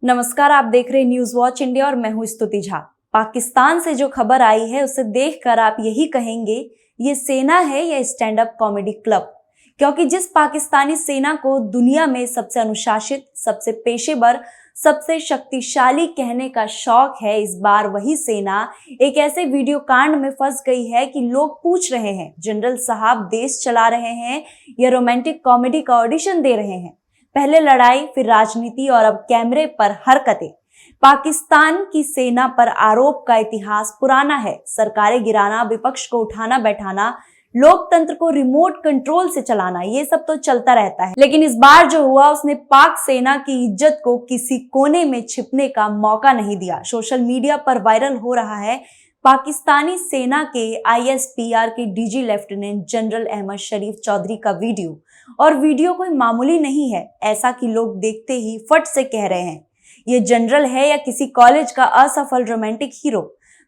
नमस्कार, आप देख रहे न्यूज वॉच इंडिया और मैं हूं स्तुति झा। पाकिस्तान से जो खबर आई है उसे देखकर आप यही कहेंगे ये सेना है या स्टैंड अप कॉमेडी क्लब, क्योंकि जिस पाकिस्तानी सेना को दुनिया में सबसे अनुशासित, सबसे पेशेवर, सबसे शक्तिशाली कहने का शौक है, इस बार वही सेना एक ऐसे वीडियो कांड में फंस गई है कि लोग पूछ रहे हैं जनरल साहब देश चला रहे हैं या रोमांटिक कॉमेडी का ऑडिशन दे रहे हैं। पहले लड़ाई, फिर राजनीति और अब कैमरे पर हरकतें। पाकिस्तान की सेना पर आरोप का इतिहास पुराना है। सरकारें गिराना, विपक्ष को उठाना बैठाना, लोकतंत्र को रिमोट कंट्रोल से चलाना, ये सब तो चलता रहता है। लेकिन इस बार जो हुआ उसने पाक सेना की इज्जत को किसी कोने में छिपने का मौका नहीं दिया। सोशल मीडिया पर वायरल हो रहा है पाकिस्तानी सेना के ISPR के DG लेफ्टिनेंट जनरल अहमद शरीफ चौधरी का वीडियो। और वीडियो कोई मामूली नहीं है, ऐसा कि लोग देखते ही फट से कह रहे हैं ये जनरल है या किसी कॉलेज का असफल रोमांटिक हीरो।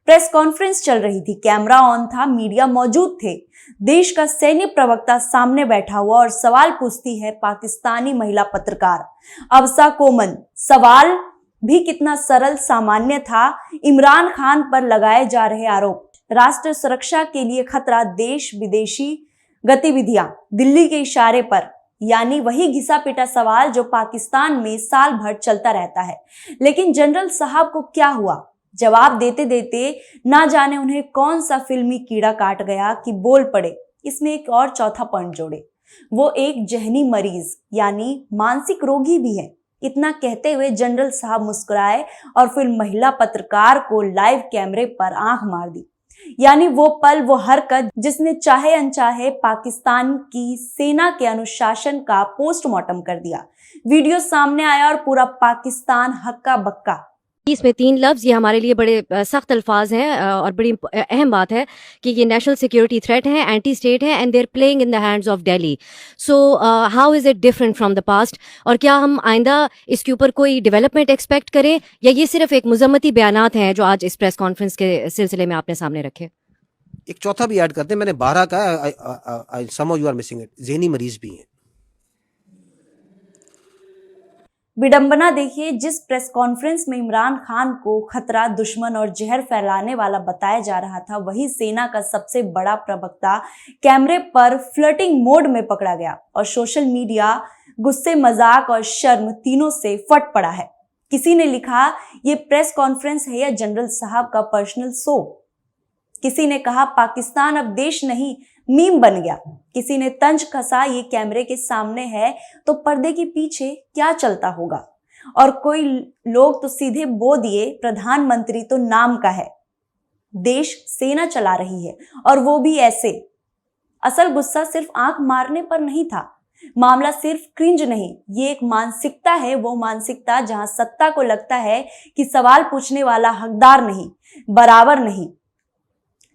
प्रेस कॉन्फ्रेंस चल रही थी, कैमरा ऑन था, मीडिया मौजूद थे। देश का सैन्य प्रवक्ता सामने बैठा हुआ और सवाल पूछती है पाकिस्तानी महिला पत्रकार अबसा कोमन। सवाल भी कितना सरल सामान्य था। इमरान खान पर लगाए जा रहे आरोप, राष्ट्र सुरक्षा के लिए खतरा, देश विदेशी गतिविधियां, दिल्ली के इशारे पर, यानी वही घिसा पिटा सवाल जो पाकिस्तान में साल भर चलता रहता है। लेकिन जनरल साहब को क्या हुआ? जवाब देते देते ना जाने उन्हें कौन सा फिल्मी कीड़ा काट गया कि बोल पड़े। इसमें एक और चौथा पॉइंट जोड़े, वो एक जहनी मरीज यानी मानसिक रोगी भी है। इतना कहते हुए जनरल साहब मुस्कुराए और फिर महिला पत्रकार को लाइव कैमरे पर आंख मार दी। यानी वो पल, वो हरकत जिसने चाहे अनचाहे पाकिस्तान की सेना के अनुशासन का पोस्टमार्टम कर दिया। वीडियो सामने आया और पूरा पाकिस्तान हक्का बक्का। इसमें 3 लफ्ज़ ये हमारे लिए बड़े सख्त अल्फाज हैं और बड़ी अहम बात है कि ये नेशनल सिक्योरिटी थ्रेट है, एंटी स्टेट है and they are playing in the hands of Delhi. So how is it different from the past? और क्या हम आइंदा इसके ऊपर कोई डेवलपमेंट एक्सपेक्ट करें या ये सिर्फ एक मुज़म्मती बयानात हैं जो आज इस प्रेस कॉन्फ्रेंस के सिलसिले में आपने सामने रखे? एक चौथा भी ऐड करते हैं, मैंने 12 कहा, some you are missing it, ज़हनी मरीज भी हैं। विडंबना देखिए, जिस प्रेस कॉन्फ्रेंस में इमरान खान को खतरा, दुश्मन और जहर फैलाने वाला बताया जा रहा था, वही सेना का सबसे बड़ा प्रवक्ता कैमरे पर फ्लर्टिंग मोड में पकड़ा गया और सोशल मीडिया गुस्से, मजाक और शर्म तीनों से फट पड़ा है। किसी ने लिखा ये प्रेस कॉन्फ्रेंस है या जनरल साहब का पर्सनल शो। किसी ने कहा पाकिस्तान अब देश नहीं मीम बन गया। किसी ने तंज कसा ये कैमरे के सामने है तो पर्दे के पीछे क्या चलता होगा। और कोई लोग तो सीधे बो दिए प्रधानमंत्री तो नाम का है, देश सेना चला रही है और वो भी ऐसे। असल गुस्सा सिर्फ आंख मारने पर नहीं था, मामला सिर्फ क्रिंज नहीं, ये एक मानसिकता है, वो मानसिकता जहां सत्ता को लगता है कि सवाल पूछने वाला हकदार नहीं, बराबर नहीं,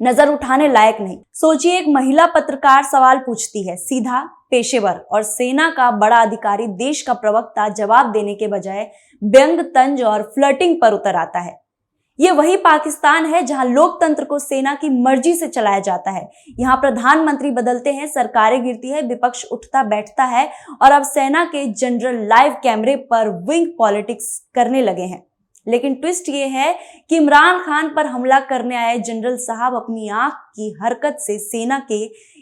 नजर उठाने लायक नहीं। सोचिए, एक महिला पत्रकार सवाल पूछती है, सीधा, पेशेवर, और सेना का बड़ा अधिकारी, देश का प्रवक्ता जवाब देने के बजाय व्यंग, तंज और फ्लर्टिंग पर उतर आता है। ये वही पाकिस्तान है जहां लोकतंत्र को सेना की मर्जी से चलाया जाता है। यहाँ प्रधानमंत्री बदलते हैं, सरकारें गिरती है, विपक्ष उठता बैठता है और अब सेना के जनरल लाइव कैमरे पर विंग पॉलिटिक्स करने लगे हैं। लेकिन ट्विस्ट ये है कि इमरान खान पर हमला करने आए जनरल साहब अपनी आंख की हरकत से सेना के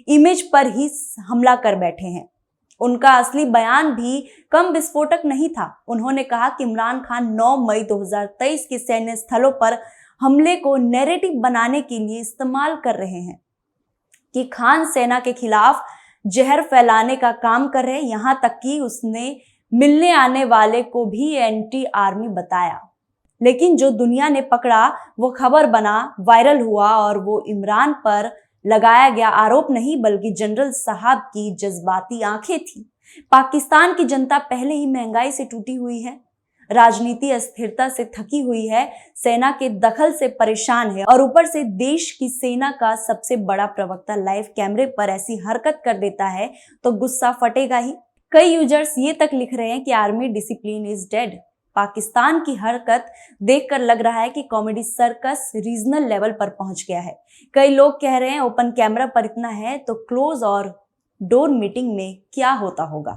इमेज पर ही हमला कर बैठे हैं। उनका असली बयान भी कम विस्फोटक नहीं था। उन्होंने कहा कि इमरान खान 9 मई 2023 के सैन्य स्थलों पर हमले को नैरेटिव बनाने के लिए इस्तेमाल कर रहे हैं, कि खान सेना के खिलाफ जहर फैलाने का काम कर रहे हैं। यहां तक कि उसने मिलने आने वाले को भी एंटी आर्मी बताया। लेकिन जो दुनिया ने पकड़ा वो खबर बना, वायरल हुआ और वो इमरान पर लगाया गया आरोप नहीं बल्कि जनरल साहब की जज्बाती आंखें थी। पाकिस्तान की जनता पहले ही महंगाई से टूटी हुई है, राजनीति अस्थिरता से थकी हुई है, सेना के दखल से परेशान है और ऊपर से देश की सेना का सबसे बड़ा प्रवक्ता लाइव कैमरे पर ऐसी हरकत कर देता है तो गुस्सा फटेगा ही। कई यूजर्स ये तक लिख रहे हैं कि army discipline is dead. Pakistan की हरकत देखकर लग रहा है कि कॉमेडी सर्कस रीजनल लेवल पर पहुंच गया है। कई लोग कह रहे हैं ओपन कैमरा पर इतना है तो क्लोज और डोर मीटिंग में क्या होता होगा।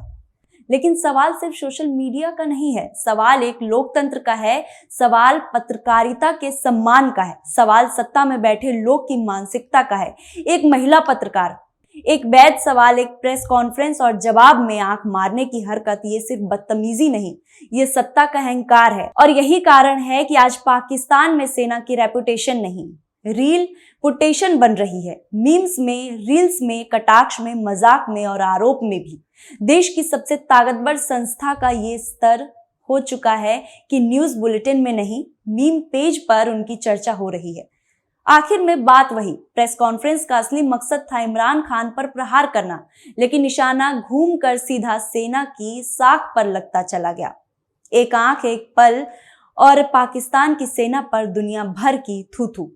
लेकिन सवाल सिर्फ सोशल मीडिया का नहीं है, सवाल एक लोकतंत्र का है, सवाल पत्रकारिता के सम्मान का है, सवाल सत्ता में बैठे लोग की मानसिकता का है। एक महिला पत्रकार, एक वैध सवाल, एक प्रेस कॉन्फ्रेंस और जवाब में आंख मारने की हरकत, ये सिर्फ बदतमीजी नहीं, ये सत्ता का अहंकार है। और यही कारण है कि आज पाकिस्तान में सेना की रेपुटेशन नहीं, रील पुटेशन बन रही है। मीम्स में, रील्स में, कटाक्ष में, मजाक में और आरोप में भी देश की सबसे ताकतवर संस्था का ये स्तर हो चुका है कि न्यूज बुलेटिन में नहीं, मीम पेज पर उनकी चर्चा हो रही है। आखिर में बात वही, प्रेस कॉन्फ्रेंस का असली मकसद था इमरान खान पर प्रहार करना, लेकिन निशाना घूमकर सीधा सेना की साख पर लगता चला गया। एक आंख, एक पल और पाकिस्तान की सेना पर दुनिया भर की थू-थू।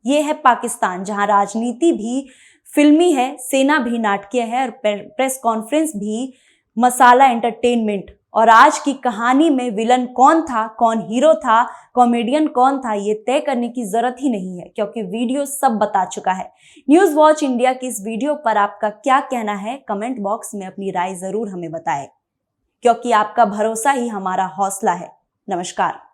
ये है पाकिस्तान, जहां राजनीति भी फिल्मी है, सेना भी नाटकीय है और प्रेस कॉन्फ्रेंस भी मसाला एंटरटेनमेंट। और आज की कहानी में विलन कौन था, कौन हीरो था, कॉमेडियन कौन था, ये तय करने की जरूरत ही नहीं है, क्योंकि वीडियो सब बता चुका है। न्यूज वॉच इंडिया की इस वीडियो पर आपका क्या कहना है, कमेंट बॉक्स में अपनी राय जरूर हमें बताएं, क्योंकि आपका भरोसा ही हमारा हौसला है। नमस्कार।